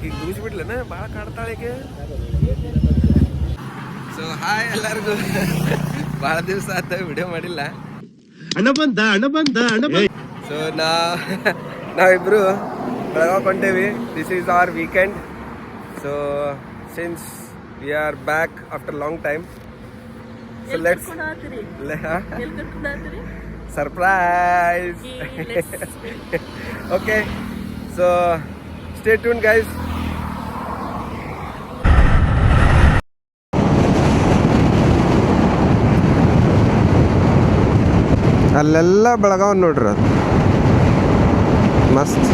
ಈಗ ಮುಗಿಸ್ಬಿಡ್ಲೇನ ಭಾಳ ಕಾಡ್ತಾಳಿಗೆ. So hi ಎಲ್ಲರಿಗೂ. ಭಾಳ ದಿವಸ ಆಯ್ತು ವಿಡಿಯೋ ಮಾಡಿಲ್ಲ. ಸೊ ನಾವಿಬ್ರು ಬೆಳಗಾವ್ ಕೊಂಡೇವಿ. This is our weekend. So since we are back after long time. So let's surprise. Okay, so stay tune guys. ಅಲ್ಲೆಲ್ಲ ಬೆಳಗಾವ್ ನೋಡ್ರಿ, ಅದು ಮಸ್ತ್.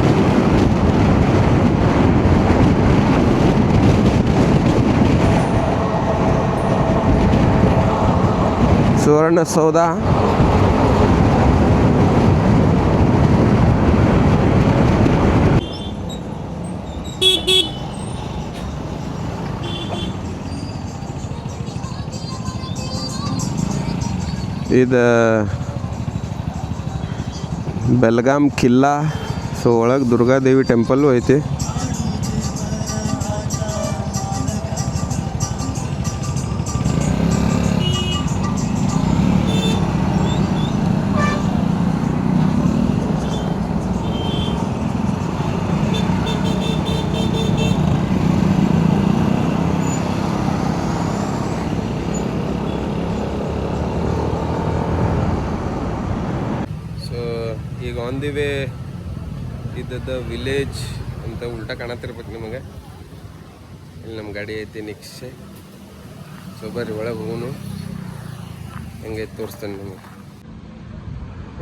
ಸುವರ್ಣಸೌಧ, ಇದು ಬೆಲ್ಗಾಮ್ ಕಿಲ್ಲಾ. ಸೊ ಒಳಗೆ ದುರ್ಗಾದೇವಿ ಟೆಂಪಲ್ಲು ಐತಿ. ಈಗ ಆನ್ ದಿ ವೇ ಇದ್ದದ ವಿಲೇಜ್ ಅಂತ ಉಲ್ಟಾ ಕಾಣತ್ತಿರ್ಬೇಕು ನಿಮಗೆ. ಇಲ್ಲಿ ನಮ್ಮ ಗಾಡಿ ಐತಿ ನಿಕ್ಷೆ. ಸೊ ಬರ್ರಿ ಒಳಗೆ ಹೋಗೋನು, ಹೆಂಗೈತೆ ತೋರಿಸ್ತೇನೆ ನಿಮಗೆ.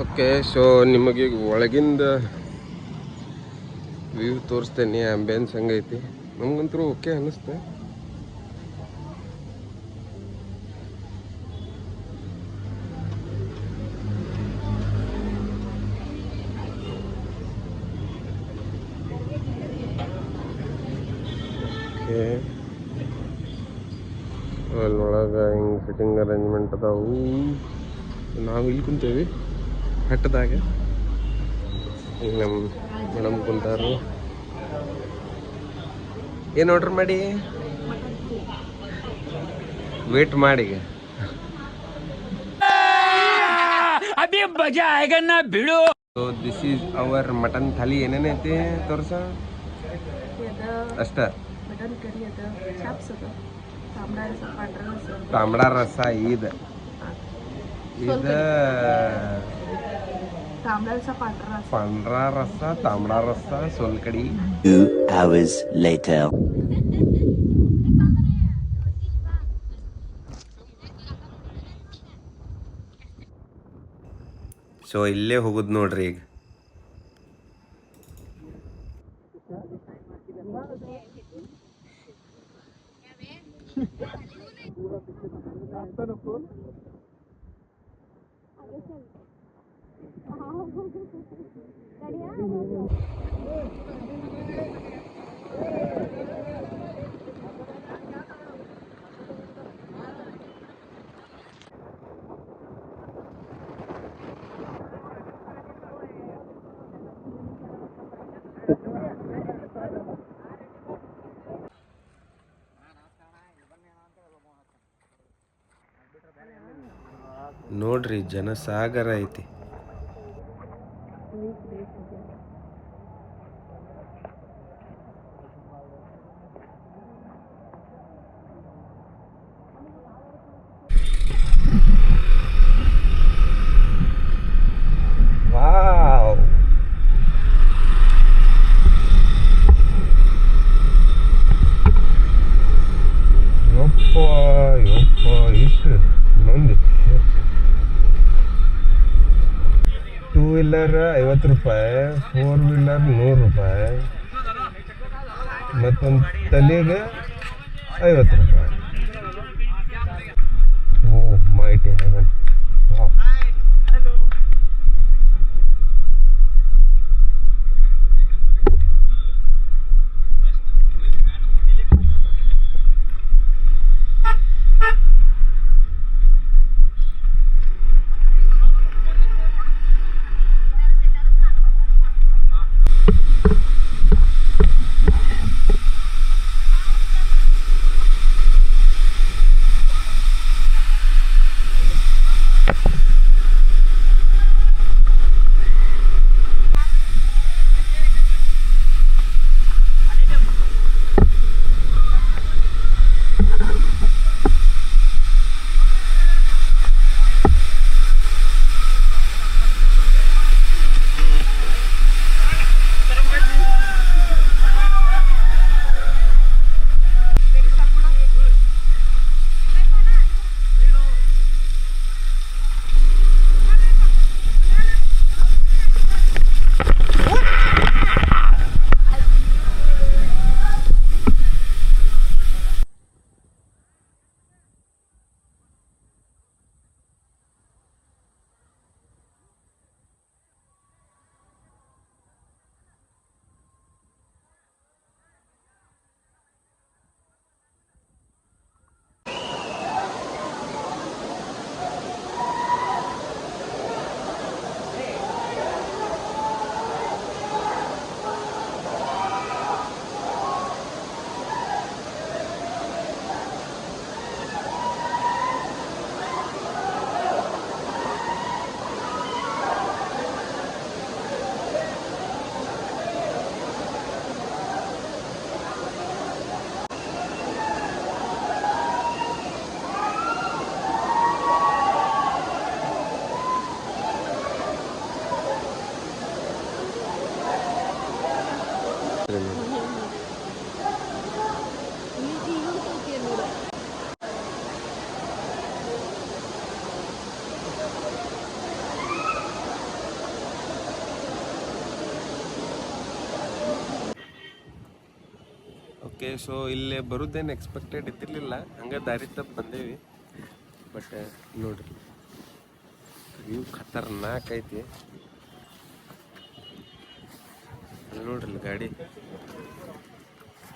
ಓಕೆ, ಸೊ ನಿಮಗೆ ಒಳಗಿಂದ ವ್ಯೂ ತೋರಿಸ್ತೇನೆ. ಆ್ಯಂಬಿಯನ್ಸ್ ಹೆಂಗೈತಿ ನಮಗಂತೂ ಓಕೆ ಅನ್ನಿಸ್ತೆ. ಅಲ್ಲೊಳಗೆ ಹಿಂಗೆ ಸಿಟ್ಟಿಂಗ್ ಅರೇಂಜ್ಮೆಂಟ್ ಅದಾವು. ನಾವು ಇಲ್ಲಿ ಕುಂತೇವಿ ಹಟ್ಟದಾಗ. ಈಗ ನಮ್ಮ ಮೇಡಮ್ ಕುಂತಾರು. ಏನು ಆರ್ಡ್ರ್ ಮಾಡಿ ವೇಟ್ ಮಾಡಿ. ಬಿಡು. So this is our mutton thali. ಏನೇನೈತಿ ತೋರ್ಸ ಅಷ್ಟ. ತಾಂಬಡ ರಸ ಇದು ಪಾಂಡ್ರಾ ರಸ, ತಾಂಬಡ ರಸ, ಸೋಲ್ಕಡಿ. 2 hours later. ಸೊ ಇಲ್ಲೇ ಹೋಗುದು ನೋಡ್ರಿ ಈಗ. ನೋಡ್ರಿ ಜನಸಾಗರ ಐತಿ. ವಾವ್, ಯಪ್ಪ ಯಪ್ಪ, ಇಷ್ಟು ಮಂದಿ. 2 ವೀಲರ್ 50 ರೂಪಾಯಿ, 4 ವೀಲರ್ 100 ರೂಪಾಯಿ, ಮತ್ತೊಂದು ತಲೆಗೆ 50 ರೂಪಾಯಿ. Oh mighty heaven. Wow. Okay, so ಇಲ್ಲಿ ಬರೋದೇನು ಎಕ್ಸ್ಪೆಕ್ಟೆಡ್ ಇದ್ದಿರಲಿಲ್ಲ, ಹಂಗೆ ದಾರಿ ತಪ್ಪು ಬಂದೇವಿ. ಬಟ್ ನೋಡ್ರಿ ವ್ಯೂ ಖತರ್ನಾಕ್ ಐತಿ. ಅಲ್ಲಿ ನೋಡ್ರಿ ಗಾಡಿ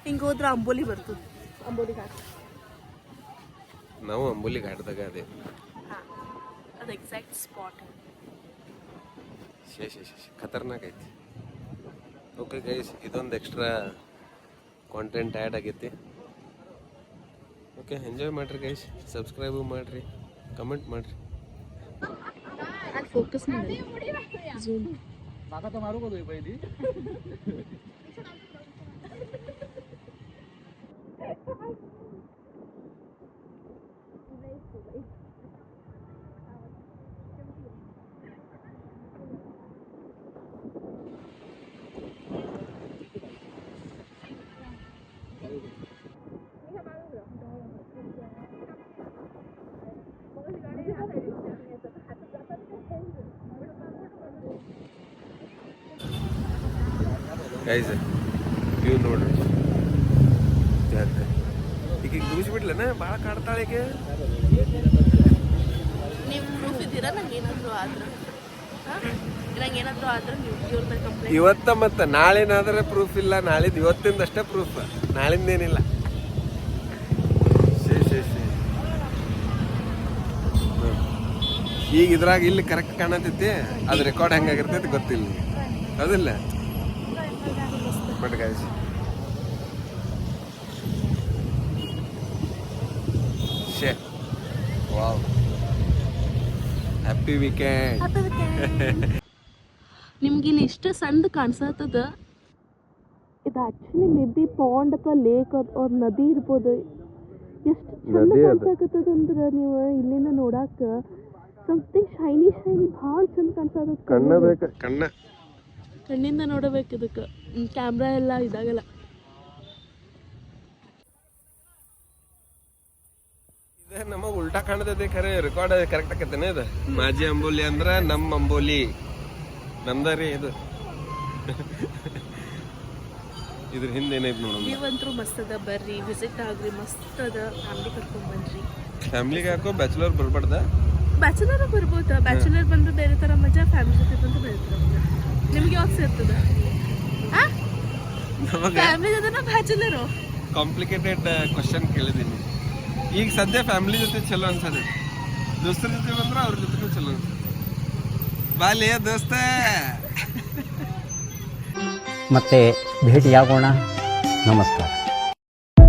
ಹಿಂಗೆ ಹೋದ್ರೆ ಅಂಬೋಲಿ ಬರ್ತದೆ, ಅಂಬೋಲಿ ಘಾಟ್. ನಾವು ಅಂಬೋಲಿ ಘಾಟ್ದಾಗ ಅದೇ ಅದು ಎಕ್ಸಾಕ್ಟ್ ಸ್ಪಾಟ್. ಖತರ್ನಾಕ್ ಐತಿ. ಓಕೆ ಗೈಸ್, ಇದೊಂದು ಎಕ್ಸ್ಟ್ರಾ ಕಾಂಟೆಂಟ್ ಆ್ಯಡ್ ಆಗೈತಿ. ಓಕೆ, ಎಂಜಾಯ್ ಮಾಡಿರಿ ಗೈಸ್, ಸಬ್ಸ್ಕ್ರೈಬು ಮಾಡಿರಿ, ಕಮೆಂಟ್ ಮಾಡಿರಿ. ಫೋಕಸ್ ಮಾಡಿ ಝೂಮ್. ಗೈಸ್ ವ್ಯೂ ನೋಡ್ರಿ. ಈಗ ಮುಗಿಸ್ಬಿಡ್ಲನ, ಭಾಳ ಕಾಡ್ತಾಳೆ ಈಗ. ನೀವು ಪ್ರೂಫ್ ಇದ್ದೀರಾ ನಂಗೆ ಏನಾದರೂ ಆದ್ರೆ? ನಂಗೆ ಏನಾದರೂ ಆದ್ರೆ ನೀವು ಇವ್ರ ಮೇಲೆ ಕಂಪ್ಲೇಂಟ್. ಇವತ್ತ ಮತ್ತೆ ನಾಳೆನಾದ್ರೆ ಪ್ರೂಫ್ ಇಲ್ಲ, ನಾಳಿದ್ದು ಇವತ್ತಿಂದ ಅಷ್ಟೇ ಪ್ರೂಫ್, ನಾಳಿಂದೇನಿಲ್ಲ. ಈಗ ಇದ್ರಾಗ ಇಲ್ಲಿ ಕರೆಕ್ಟ್ ಕಾಣತೈತಿ, ಅದು ರೆಕಾರ್ಡ್ ಹೆಂಗಾಗಿರ್ತೈತಿ ಗೊತ್ತಿಲ್ಲ, ಹೌದಿಲ್ಲ? But guys wow, happy weekend. ನಿಮ್ಗಿಲ್ಲಿ ಇಷ್ಟು ಸಣ್ಣ ಕಾಣಿಸತ್ತದ, ಇದು ಆ್ಯಕ್ಚುಲಿ ಮೇ ಬಿ ಪಾಂಡ್ ಅಥವಾ ಲೇಕ್ ಅವ್ರ ನದಿ ಇರ್ಬೋದು. ಎಷ್ಟು ಚಂದ ಕಾಣಿಸಕತ್ತದ ಅಂದ್ರೆ ನೀವು ಇಲ್ಲಿಂದ ನೋಡಾಕ ಸಮಥಿಂಗ್ ಶೈನಿ ಶೈನಿ ಭಾಳ ಚಂದ ಕಾಣಿಸದ. ಕಣ್ಣ ಬೇಕ, ಕಣ್ಣಿಂದ ನೋಡಬೇಕು ಇದಕ್ಕೆ, ಕ್ಯಾಮ್ರಾ ಎಲ್ಲ ಇದಾಗಲ್ಲ. ಇದು ನಮಗೆ ಉಲ್ಟಾ ಕಾಣ್ತೈತಿ, ಖರೆ ರೆಕಾರ್ಡ್ ಕರೆಕ್ಟ್ ಆಕತ್ತೇನೆ. ಇದು ಮಾಜಿ ಅಂಬೋಲಿ ಅಂದ್ರ ನಮ್ಮ ಅಂಬೋಲಿ ನಮ್ದಾರಿ ಇದು. ಇದ್ರ ಹಿಂದೆ ಏನೈತಿ ನೋಡೋಣ. ನೀವಂತರೂ ಮಸ್ತ್ ಅದ, ಬರ್ರಿ ವಿಸಿಟ್ ಆಗ್ರಿ, ಮಸ್ತ್ ಅದ. ಫ್ಯಾಮಿಲಿ ಕರ್ಕೊಂಡ್ ಬನ್ರಿ. ಫ್ಯಾಮಿಲಿಗೆ ಹಾಕೋ ಬ್ಯಾಚುಲರ್ ಬರ್ಬಾರ್ದ? ಬ್ಯಾಚುಲರ್ ಬರ್ಬೋದು, ಬ್ಯಾಚುಲರ್ ಬಂದು ಬೇರೆ ಥರ ಮಜಾ, ಫ್ಯಾಮಿಲಿ ಜೊತೆ ಬಂದು ಬೇರೆ ಥರ ಮಜಾ. ನಿಮ್ಗೆ ಯಾವಾಗ ಸೇರ್ತದ? ಫ್ಯಾಮಿಲಿ ಜೊತೆನ ಬ್ಯಾಚುಲರು? ಕಾಂಪ್ಲಿಕೇಟೆಡ್ ಕ್ವಶನ್ ಕೇಳಿದೀನಿ. ಈಗ ಸದ್ಯ ಫ್ಯಾಮಿಲಿ ಜೊತೆ ಚಲೋ ಅನ್ಸದೆ, ದೋಸ್ತರ ಜೊತೆ ಬಂದ್ರೆ ಅವ್ರ ಜೊತೆ ಚಲೋ ಅನ್ಸದೆ. ಬಾಲ್ಯ ದೋಸ್ತ. ಮತ್ತೆ ಭೇಟಿಯಾಗೋಣ. ನಮಸ್ಕಾರ.